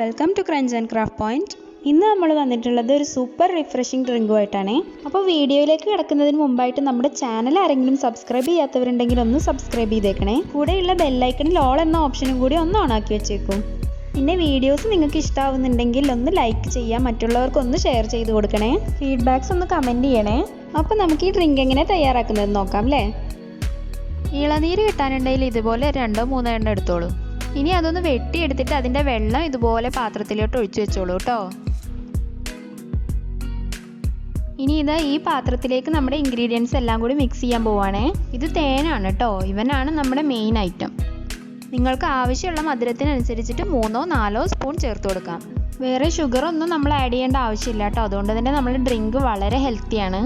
Welcome to crunch and craft point. ഇന്ന് നമ്മൾ വന്നിട്ടുള്ളത് ഒരു സൂപ്പർ റിഫ്രഷിംഗ് ഡ്രിങ്കുമായിട്ടാണ്. അപ്പോൾ വീഡിയോയിലേക്ക് കിടക്കുന്നതിന് മുമ്പായിട്ട് നമ്മുടെ ചാനൽ ആരെങ്കിലും സബ്സ്ക്രൈബ് ചെയ്യാത്തവരുണ്ടെങ്കിൽ ഒന്ന് സബ്സ്ക്രൈബ് ചെയ്തേക്കണേ. കൂടെയുള്ള ബെല്ലൈക്കണിൽ ഓൾ എന്ന ഓപ്ഷനും കൂടി ഒന്ന് ഓണാക്കി വെച്ചേക്കും. പിന്നെ വീഡിയോസ് നിങ്ങൾക്ക് ഇഷ്ടമാവുന്നുണ്ടെങ്കിൽ ഒന്ന് ലൈക്ക് ചെയ്യാം, മറ്റുള്ളവർക്ക് ഒന്ന് ഷെയർ ചെയ്ത് കൊടുക്കണേ. ഫീഡ്ബാക്സ് ഒന്ന് കമൻറ്റ് ചെയ്യണേ. അപ്പോൾ നമുക്ക് ഈ ഡ്രിങ്ക് എങ്ങനെ തയ്യാറാക്കുന്നത് നോക്കാം അല്ലേ. ഇളനീര് കിട്ടാനുണ്ടെങ്കിൽ ഇതുപോലെ 2-3 എണ്ണം എടുത്തോളൂ. ഇനി അതൊന്ന് വെട്ടിയെടുത്തിട്ട് അതിൻ്റെ വെള്ളം ഇതുപോലെ പാത്രത്തിലോട്ട് ഒഴിച്ചു വെച്ചോളൂ കേട്ടോ. ഇനി ഇതാ ഈ പാത്രത്തിലേക്ക് നമ്മുടെ ഇൻഗ്രീഡിയൻസ് എല്ലാം കൂടി മിക്സ് ചെയ്യാൻ പോവുകയാണേ. ഇത് തേനാണ് കേട്ടോ, ഇവനാണ് നമ്മുടെ മെയിൻ ഐറ്റം. നിങ്ങൾക്ക് ആവശ്യമുള്ള മധുരത്തിനനുസരിച്ചിട്ട് 3-4 സ്പൂൺ ചേർത്ത് കൊടുക്കാം. വേറെ ഷുഗറൊന്നും നമ്മൾ ആഡ് ചെയ്യേണ്ട ആവശ്യമില്ല കേട്ടോ, അതുകൊണ്ട് തന്നെ നമ്മുടെ ഡ്രിങ്ക് വളരെ ഹെൽത്തിയാണ്.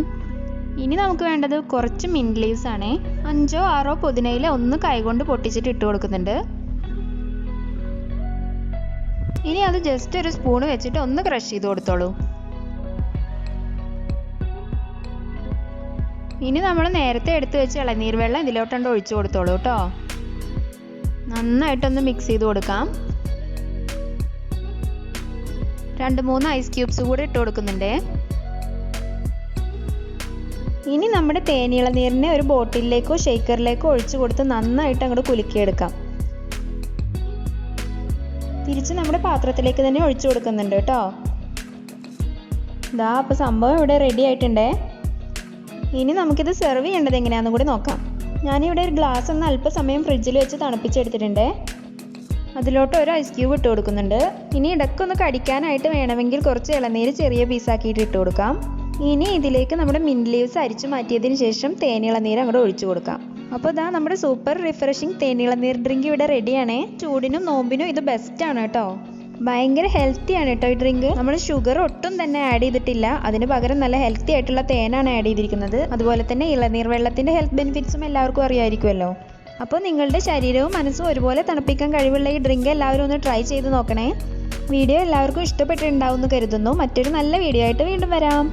ഇനി നമുക്ക് വേണ്ടത് കുറച്ച് മിൻറ്റ് ലീവ്സ് ആണ്. 5-6 പുതിനയില ഒന്ന് കൈകൊണ്ട് പൊട്ടിച്ചിട്ട് ഇട്ട് കൊടുക്കുന്നുണ്ട്. ഇനി അത് ജസ്റ്റ് ഒരു സ്പൂണ് വെച്ചിട്ട് ഒന്ന് ക്രഷ് ചെയ്ത് കൊടുത്തോളൂ. ഇനി നമ്മൾ നേരത്തെ എടുത്ത് വെച്ച് ഇളനീർ വെള്ളം ഇതിലോട്ടുണ്ട് ഒഴിച്ചു കൊടുത്തോളൂ കേട്ടോ. നന്നായിട്ടൊന്ന് മിക്സ് ചെയ്ത് കൊടുക്കാം. 2-3 ഐസ് ക്യൂബ്സ് കൂടി ഇട്ട് കൊടുക്കുന്നുണ്ട്. ഇനി നമ്മുടെ തേനിളനീരിനെ ഒരു ബോട്ടിലേക്കോ ഷേക്കറിലേക്കോ ഒഴിച്ചു കൊടുത്ത് നന്നായിട്ട് അങ്ങോട്ട് കുലുക്കിയെടുക്കാം. തിരിച്ച് നമ്മുടെ പാത്രത്തിലേക്ക് തന്നെ ഒഴിച്ചു കൊടുക്കുന്നുണ്ട് കേട്ടോ. ഇതാ അപ്പോൾ സംഭവം ഇവിടെ റെഡി ആയിട്ടുണ്ടേ. ഇനി നമുക്കിത് സെർവ് ചെയ്യേണ്ടത് എങ്ങനെയാണെന്ന് കൂടി നോക്കാം. ഞാനിവിടെ ഒരു ഗ്ലാസ് ഒന്ന് അല്പസമയം ഫ്രിഡ്ജിൽ വെച്ച് തണുപ്പിച്ചെടുത്തിട്ടുണ്ട്. അതിലോട്ട് ഒരു ഐസ് ക്യൂബ് ഇട്ട് കൊടുക്കുന്നുണ്ട്. ഇനി ഇടയ്ക്കൊന്ന് കടിക്കാനായിട്ട് വേണമെങ്കിൽ കുറച്ച് ഇളനീര് ചെറിയ പീസാക്കിയിട്ട് ഇട്ട് കൊടുക്കാം. ഇനി ഇതിലേക്ക് നമ്മുടെ മിൻറ്റ് ലീവ്സ് അരിച്ചു മാറ്റിയതിന് ശേഷം തേനിളനീര് അങ്ങോട്ട് ഒഴിച്ചു കൊടുക്കാം. അപ്പോൾ ഇതാ നമ്മുടെ സൂപ്പർ റിഫ്രഷിംഗ് തേനിളനീർ ഡ്രിങ്ക് ഇവിടെ റെഡിയാണേ. ചൂടിനും നോമ്പിനും ഇത് ബെസ്റ്റാണ് കേട്ടോ. ഭയങ്കര ഹെൽത്തിയാണ് കേട്ടോ ഈ ഡ്രിങ്ക്. നമ്മൾ ഷുഗർ ഒട്ടും തന്നെ ആഡ് ചെയ്തിട്ടില്ല, അതിന് പകരം നല്ല ഹെൽത്തി ആയിട്ടുള്ള തേനാണ് ആഡ് ചെയ്തിരിക്കുന്നത്. അതുപോലെ തന്നെ ഇളനീർ വെള്ളത്തിൻ്റെ ഹെൽത്ത് ബെനിഫിറ്റ്സും എല്ലാവർക്കും അറിയാമായിരിക്കുമല്ലോ. അപ്പോൾ നിങ്ങളുടെ ശരീരവും മനസ്സും ഒരുപോലെ തണുപ്പിക്കാൻ കഴിവുള്ള ഈ ഡ്രിങ്ക് എല്ലാവരും ഒന്ന് ട്രൈ ചെയ്ത് നോക്കണേ. വീഡിയോ എല്ലാവർക്കും ഇഷ്ടപ്പെട്ടിട്ടുണ്ടാവും എന്ന് കരുതുന്നു. മറ്റൊരു നല്ല വീഡിയോ ആയിട്ട് വീണ്ടും വരാം.